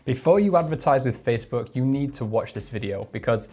Before you advertise with Facebook, you need to watch this video because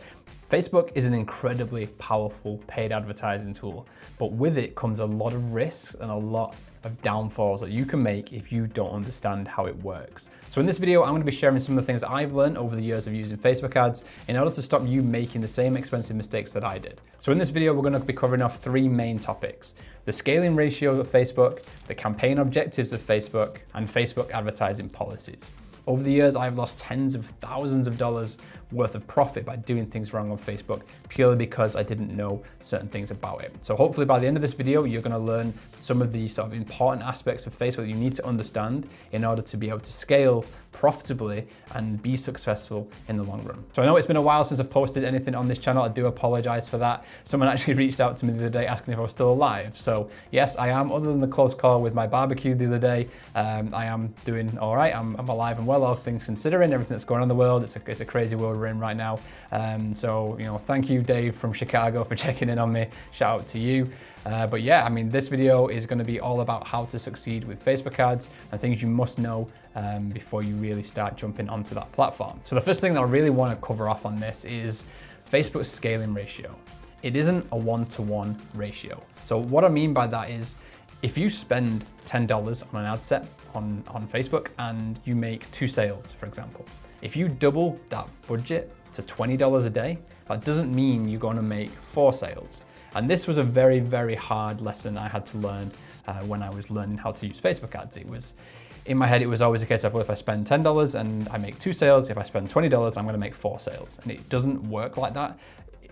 Facebook is an incredibly powerful paid advertising tool, but with it comes a lot of risks and a lot of downfalls that you can make if you don't understand how it works. So in this video, I'm going to be sharing some of the things that I've learned over the years of using Facebook ads in order to stop you making the same expensive mistakes that I did. So in this video, we're going to be covering off three main topics: the scaling ratio of Facebook, the campaign objectives of Facebook, and Facebook advertising policies. Over the years, I've lost tens of thousands of dollars worth of profit by doing things wrong on Facebook purely because I didn't know certain things about it. So hopefully by the end of this video, you're gonna learn some of the sort of important aspects of Facebook that you need to understand in order to be able to scale profitably and be successful in the long run. So I know it's been a while since I posted anything on this channel. I do apologize for that. Someone actually reached out to me the other day asking if I was still alive. So yes, I am, other than the close call with my barbecue the other day. I am doing all right. I'm alive and well, all things considering, everything that's going on in the world. It's a crazy world we're in right now. So, you know, thank you, Dave from Chicago, for checking in on me. Shout out to you. But yeah, I mean, this video is going to be all about how to succeed with Facebook ads and things you must know before you really start jumping onto that platform. So the first thing that I really want to cover off on this is Facebook's scaling ratio. It isn't a one-to-one ratio. So what I mean by that is, if you spend $10 on an ad set on Facebook and you make 2 sales, for example, if you double that budget to $20 a day, that doesn't mean you're going to make 4 sales. And this was a very, very hard lesson I had to learn when I was learning how to use Facebook ads. It was, in my head, it was always a case of, well, if I spend $10 and I make 2 sales, if I spend $20, I'm going to make 4 sales. And it doesn't work like that.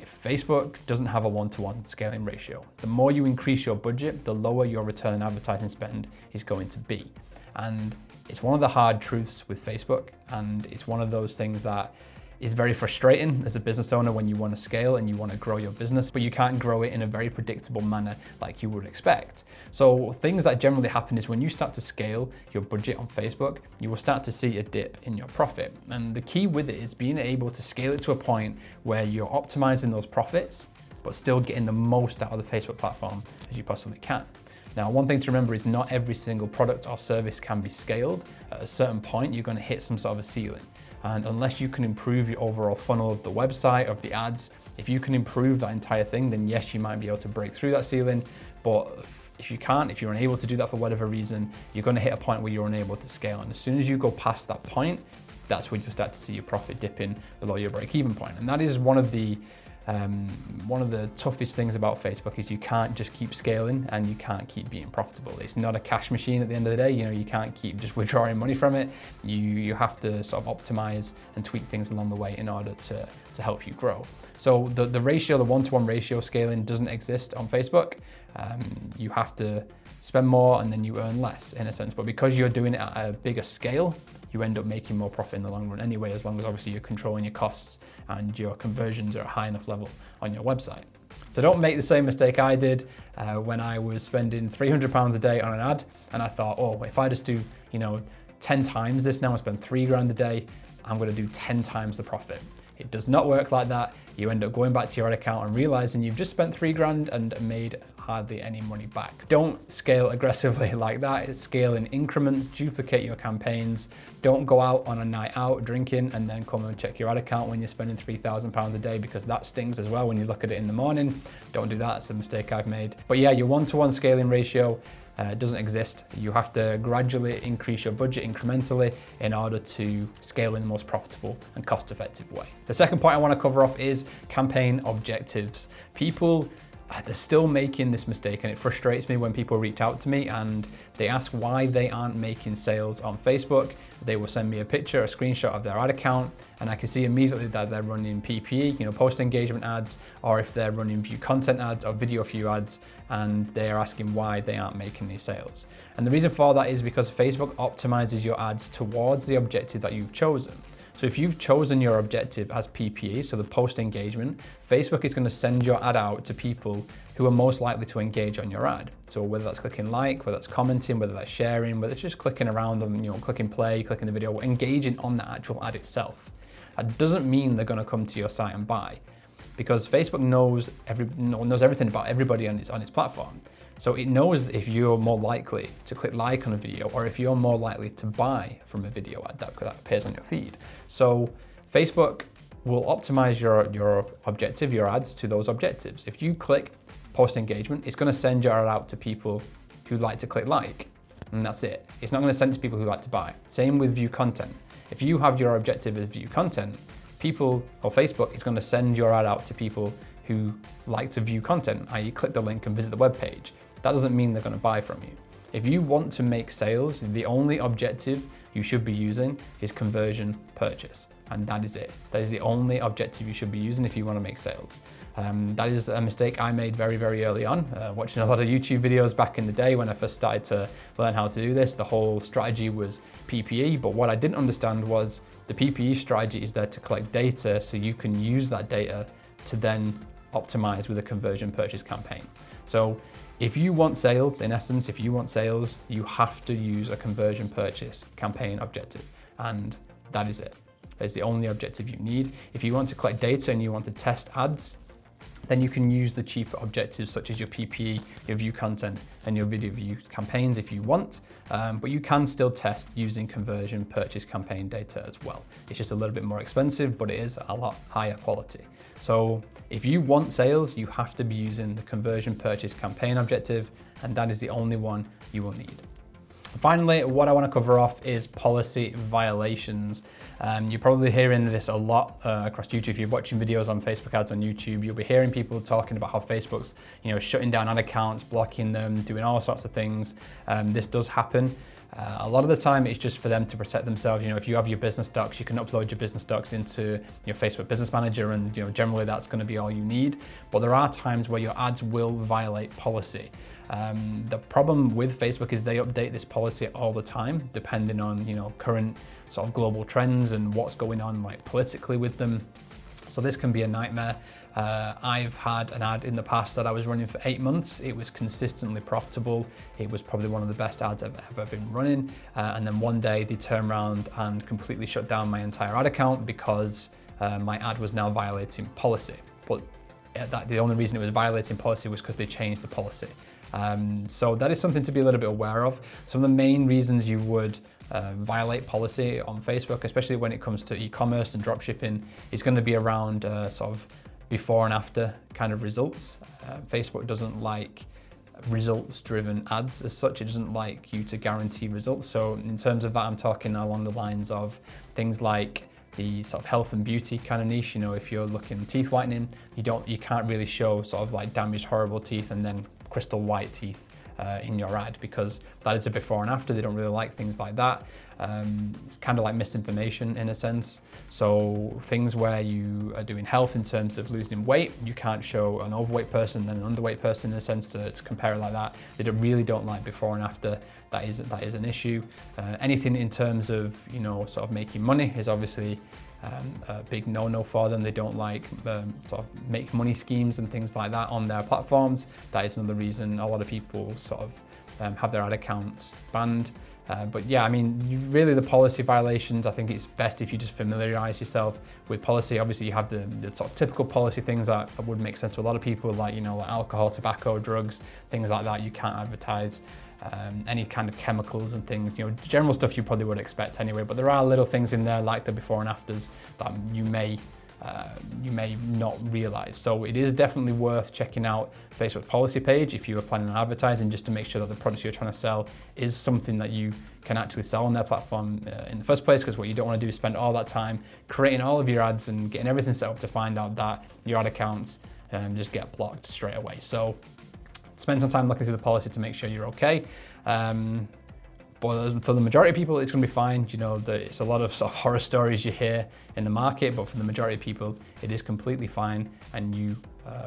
Facebook doesn't have a one-to-one scaling ratio. The more you increase your budget, the lower your return on advertising spend is going to be. And it's one of the hard truths with Facebook, and it's one of those things that is very frustrating as a business owner when you want to scale and you want to grow your business, but you can't grow it in a very predictable manner like you would expect. So things that generally happen is when you start to scale your budget on Facebook, you will start to see a dip in your profit. And the key with it is being able to scale it to a point where you're optimizing those profits, but still getting the most out of the Facebook platform as you possibly can. Now, one thing to remember is not every single product or service can be scaled. At a certain point, you're going to hit some sort of a ceiling. And unless you can improve your overall funnel of the website, of the ads, if you can improve that entire thing, then yes, you might be able to break through that ceiling. But if you can't, if you're unable to do that for whatever reason, you're going to hit a point where you're unable to scale. And as soon as you go past that point, that's when you start to see your profit dipping below your break-even point. And that is one of the toughest things about Facebook is you can't just keep scaling and you can't keep being profitable. It's not a cash machine at the end of the day. You know, you can't keep just withdrawing money from it. You have to sort of optimize and tweak things along the way in order to help you grow. So the ratio, the one-to-one ratio scaling doesn't exist on Facebook. You have to spend more and then you earn less in a sense. But because you're doing it at a bigger scale, you end up making more profit in the long run anyway, as long as obviously you're controlling your costs and your conversions are at a high enough level on your website. So don't make the same mistake I did when I was spending £300 a day on an ad, and I thought, oh, if I just do, 10 times this now and spend $3,000 a day, I'm gonna do 10 times the profit. It does not work like that. You end up going back to your ad account and realizing you've just spent $3,000 and made hardly any money back. Don't scale aggressively like that. It's scale in increments, duplicate your campaigns. Don't go out on a night out drinking and then come and check your ad account when you're spending £3,000 a day, because that stings as well when you look at it in the morning. Don't do that, that's the mistake I've made. But yeah, your one-to-one scaling ratio doesn't exist. You have to gradually increase your budget incrementally in order to scale in the most profitable and cost-effective way. The second point I want to cover off is campaign objectives. People, they're still making this mistake, and it frustrates me when people reach out to me and they ask why they aren't making sales on Facebook. They will send me a picture, a screenshot of their ad account, and I can see immediately that they're running PPE, post engagement ads, or if they're running view content ads or video view ads, and they're asking why they aren't making any sales. And the reason for that is because Facebook optimizes your ads towards the objective that you've chosen. So if you've chosen your objective as PPE, so the post engagement, Facebook is going to send your ad out to people who are most likely to engage on your ad. So whether that's clicking like, whether that's commenting, whether that's sharing, whether it's just clicking around and clicking play, clicking the video, engaging on the actual ad itself. That doesn't mean they're going to come to your site and buy, because Facebook knows everything about everybody on its platform. So it knows if you're more likely to click like on a video or if you're more likely to buy from a video ad that appears on your feed. So Facebook will optimize your objective, your ads to those objectives. If you click post engagement, it's going to send your ad out to people who like to click like, and that's it. It's not going to send it to people who like to buy. Same with view content. If you have your objective as view content, people or Facebook is going to send your ad out to people who like to view content, i.e. click the link and visit the web page. That doesn't mean they're going to buy from you. If you want to make sales, the only objective you should be using is conversion purchase. And that is it. That is the only objective you should be using if you want to make sales. That is a mistake I made very, very early on, watching a lot of YouTube videos back in the day when I first started to learn how to do this. The whole strategy was PPE, but what I didn't understand was the PPE strategy is there to collect data so you can use that data to then optimize with a conversion purchase campaign. So if you want sales, in essence, if you want sales, you have to use a conversion purchase campaign objective. And that is it. That is the only objective you need. If you want to collect data and you want to test ads, then you can use the cheaper objectives such as your PPE, your view content, and your video view campaigns if you want. But you can still test using conversion purchase campaign data as well. It's just a little bit more expensive, but it is a lot higher quality. So if you want sales, you have to be using the conversion purchase campaign objective, and that is the only one you will need. Finally, what I want to cover off is policy violations. You're probably hearing this a lot across YouTube. If you're watching videos on Facebook ads on YouTube, you'll be hearing people talking about how Facebook's, shutting down ad accounts, blocking them, doing all sorts of things. This does happen. A lot of the time it's just for them to protect themselves. If you have your business docs, you can upload your business docs into your Facebook Business Manager, and generally that's going to be all you need. But there are times where your ads will violate policy. The problem with Facebook is they update this policy all the time, depending on current sort of global trends and what's going on politically with them. So this can be a nightmare. I've had an ad in the past that I was running for 8 months. It was consistently profitable. It was probably one of the best ads I've ever been running. And then one day they turned around and completely shut down my entire ad account because my ad was now violating policy. But the only reason it was violating policy was because they changed the policy. So that is something to be a little bit aware of. Some of the main reasons you would violate policy on Facebook, especially when it comes to e-commerce and dropshipping, is going to be around sort of before and after kind of results. Facebook doesn't like results-driven ads as such. It doesn't like you to guarantee results. So in terms of that, I'm talking along the lines of things like the sort of health and beauty kind of niche. If you're looking teeth whitening, you can't really show sort of like damaged, horrible teeth and then crystal white teeth in your ad, because that is a before and after. They don't really like things like that. It's kind of like misinformation in a sense. So things where you are doing health in terms of losing weight, you can't show an overweight person and an underweight person in a sense to compare it like that. They really don't like before and after. That is an issue. Anything in terms of sort of making money is obviously a big no-no for them. They don't like sort of make money schemes and things like that on their platforms. That is another reason a lot of people sort of have their ad accounts banned. But yeah, I mean, really the policy violations, I think it's best if you just familiarize yourself with policy. Obviously you have the sort of typical policy things that would make sense to a lot of people, like, like alcohol, tobacco, drugs, things like that. You can't advertise any kind of chemicals and things, general stuff you probably would expect anyway. But there are little things in there like the before and afters that you may not realize. So it is definitely worth checking out Facebook policy page if you are planning on advertising, just to make sure that the product you're trying to sell is something that you can actually sell on their platform in the first place. Because what you don't want to do is spend all that time creating all of your ads and getting everything set up to find out that your ad accounts just get blocked straight away. So spend some time looking through the policy to make sure you're okay. But for the majority of people, it's going to be fine. It's a lot of sort of horror stories you hear in the market, but for the majority of people, it is completely fine, and you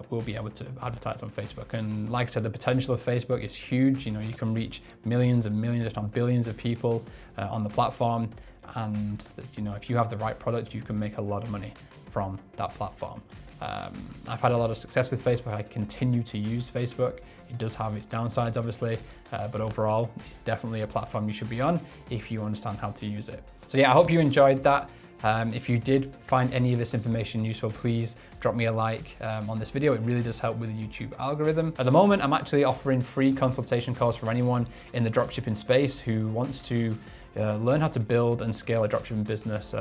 will be able to advertise on Facebook. And like I said, the potential of Facebook is huge. You can reach millions and millions, if not billions of people on the platform. And if you have the right product, you can make a lot of money from that platform. I've had a lot of success with Facebook. I continue to use Facebook. It does have its downsides, obviously, but overall, it's definitely a platform you should be on if you understand how to use it. So yeah, I hope you enjoyed that. If you did find any of this information useful, please drop me a like on this video. It really does help with the YouTube algorithm. At the moment, I'm actually offering free consultation calls for anyone in the dropshipping space who wants to learn how to build and scale a dropshipping business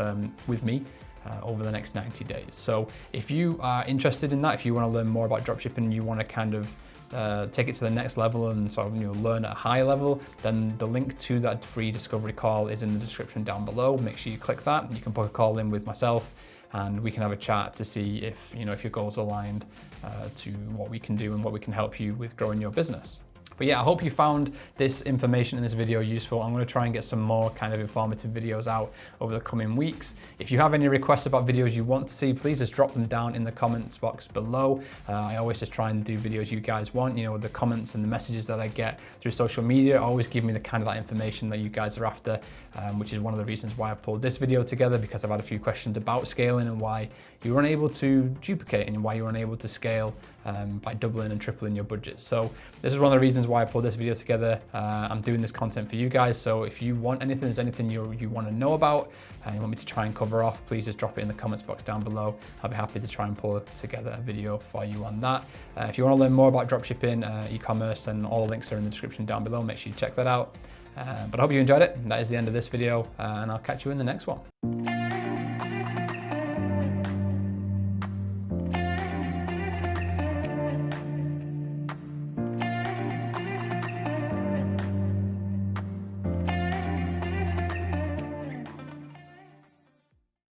with me over the next 90 days. So if you are interested in that, if you want to learn more about dropshipping, you want to kind of take it to the next level and sort of learn at a high level, then the link to that free discovery call is in the description down below. Make sure you click that. You can book a call in with myself and we can have a chat to see if if your goals are aligned to what we can do and what we can help you with growing your business. But yeah, I hope you found this information in this video useful. I'm going to try and get some more kind of informative videos out over the coming weeks. If you have any requests about videos you want to see, please just drop them down in the comments box below. I always just try and do videos you guys want. The comments and the messages that I get through social media always give me the kind of that information that you guys are after, which is one of the reasons why I pulled this video together, because I've had a few questions about scaling and why you were unable to duplicate and why you were unable to scale by doubling and tripling your budget. So this is one of the reasons why I pulled this video together. I'm doing this content for you guys, so if you want anything, there's anything you want to know about and you want me to try and cover off, please just drop it in the comments box down below. I'll be happy to try and pull together a video for you on that. If you want to learn more about dropshipping, e-commerce, then all the links are in the description down below. Make sure you check that out. But I hope you enjoyed it. That is the end of this video, and I'll catch you in the next one.